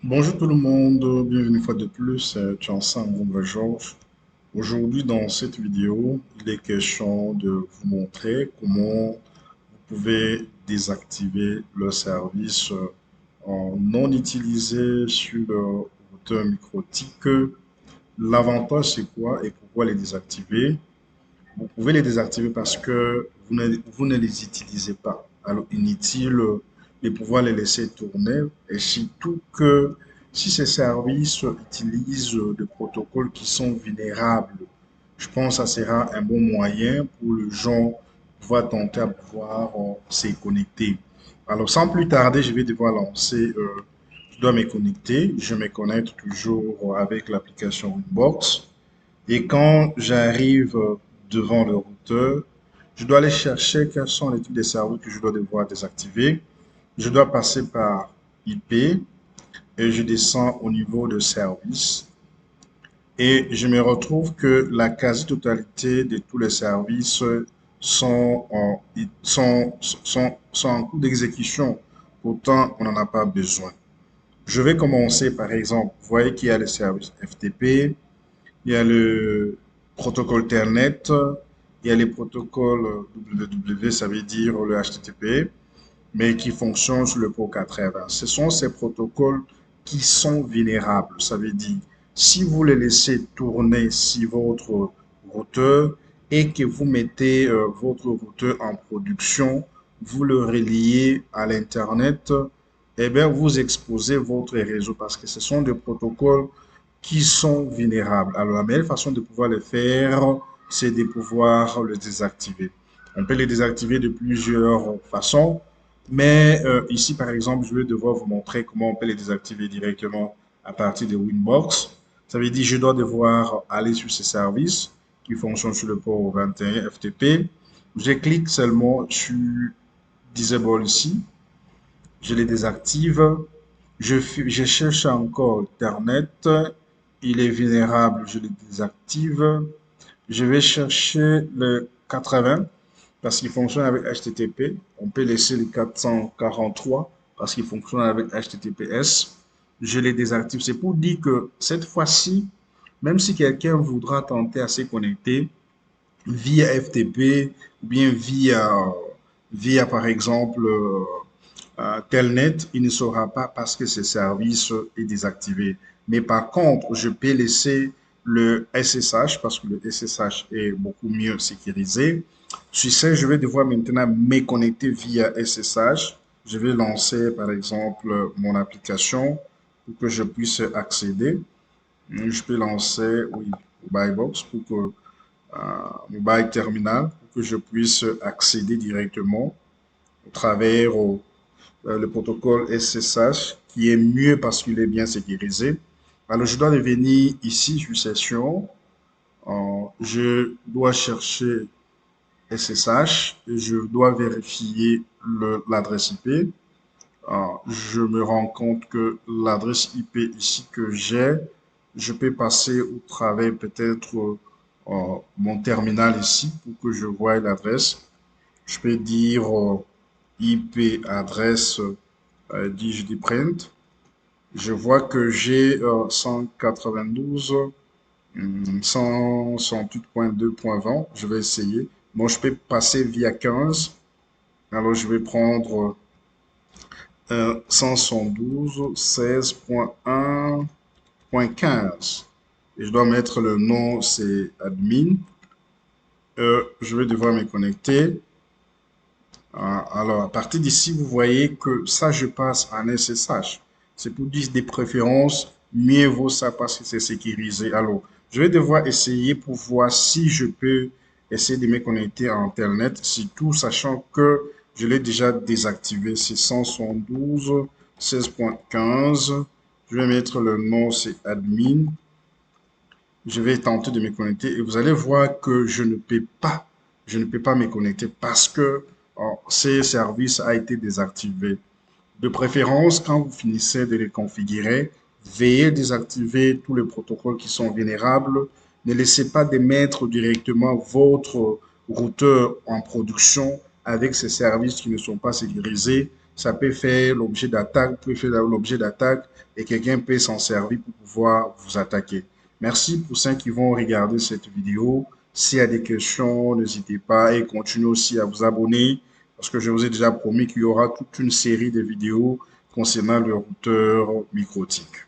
Bonjour tout le monde, bienvenue une fois de plus, tu es ensemble, Groupe Georges. Aujourd'hui, dans cette vidéo, il est question de vous montrer comment vous pouvez désactiver le service en non utilisé sur le routeur MikroTik. L'avantage, c'est quoi et pourquoi les désactiver? Vous pouvez les désactiver parce que vous ne les utilisez pas. Alors, inutile de pouvoir les laisser tourner. Et surtout que si ces services utilisent des protocoles qui sont vulnérables, je pense que ça sera un bon moyen pour les gens pouvoir tenter à pouvoir s'y connecter. Alors, sans plus tarder, je vais devoir lancer, je dois me connecter. Je me connecte toujours avec l'application Winbox. Et quand j'arrive devant le routeur, je dois aller chercher quels sont les types de serveurs que je dois devoir désactiver. Je dois passer par IP et je descends au niveau de service. Et je me retrouve que la quasi-totalité de tous les services sont en cours d'exécution. Pourtant, on n'en a pas besoin. Je vais commencer par exemple, vous voyez qu'il y a le service FTP, il y a le protocole Telnet, il y a les protocoles www, ça veut dire le HTTP, mais qui fonctionnent sur le port 80. Ce sont ces protocoles qui sont vulnérables. Ça veut dire, si vous les laissez tourner sur votre routeur et que vous mettez votre routeur en production, vous le reliez à l'Internet, eh bien, vous exposez votre réseau parce que ce sont des protocoles qui sont vulnérables. Alors, la meilleure façon de pouvoir le faire, c'est de pouvoir le désactiver. On peut les désactiver de plusieurs façons, mais ici, par exemple, je vais devoir vous montrer comment on peut les désactiver directement à partir de Winbox. Ça veut dire que je dois devoir aller sur ces services qui fonctionnent sur le port 21 FTP. Je clique seulement sur Disable ici. Je les désactive. Je cherche encore Internet. Il est vulnérable, je le désactive. Je vais chercher le 80 parce qu'il fonctionne avec HTTP. On peut laisser le 443 parce qu'il fonctionne avec HTTPS. Je les désactive. C'est pour dire que cette fois-ci, même si quelqu'un voudra tenter à se connecter via FTP ou bien via par exemple, Telnet, il ne saura pas parce que ce service est désactivé. Mais par contre, je peux laisser le SSH parce que le SSH est beaucoup mieux sécurisé. Sur ce, je vais devoir maintenant me connecter via SSH. Je vais lancer par exemple mon application pour que je puisse accéder. Je peux lancer, oui, Mobile pour que Mobile Terminal pour que je puisse accéder directement au travers le protocole SSH qui est mieux parce qu'il est bien sécurisé. Alors, je dois revenir ici sur session. Je dois chercher SSH et je dois vérifier l'adresse IP. Je me rends compte que l'adresse IP ici que j'ai, je peux passer au travers peut-être mon terminal ici pour que je voie l'adresse. Je peux dire IP adresse DigiDprint. Je vois que j'ai 192 168.2.20. Je vais essayer. Bon, je peux passer via 15. Alors, je vais prendre 172 16.1.15. Et je dois mettre le nom, c'est admin. Je vais devoir me connecter. Alors, à partir d'ici, vous voyez que ça, je passe en SSH. C'est pour dire des préférences, mieux vaut ça parce que c'est sécurisé. Alors, je vais devoir essayer pour voir si je peux essayer de me connecter à Internet, surtout sachant que je l'ai déjà désactivé. C'est 172 16.15. Je vais mettre le nom, c'est admin. Je vais tenter de me connecter et vous allez voir que je ne peux pas me connecter parce que ce service a été désactivé. De préférence, quand vous finissez de les configurer, veillez désactiver tous les protocoles qui sont vulnérables. Ne laissez pas de mettre directement votre routeur en production avec ces services qui ne sont pas sécurisés ça peut faire l'objet d'attaque, peut faire l'objet d'attaque et quelqu'un peut s'en servir pour pouvoir vous attaquer. Merci pour ceux qui vont regarder cette vidéo. S'il y a des questions, n'hésitez pas et continuez aussi à vous abonner parce que je vous ai déjà promis qu'il y aura toute une série de vidéos concernant le routeur MikroTik.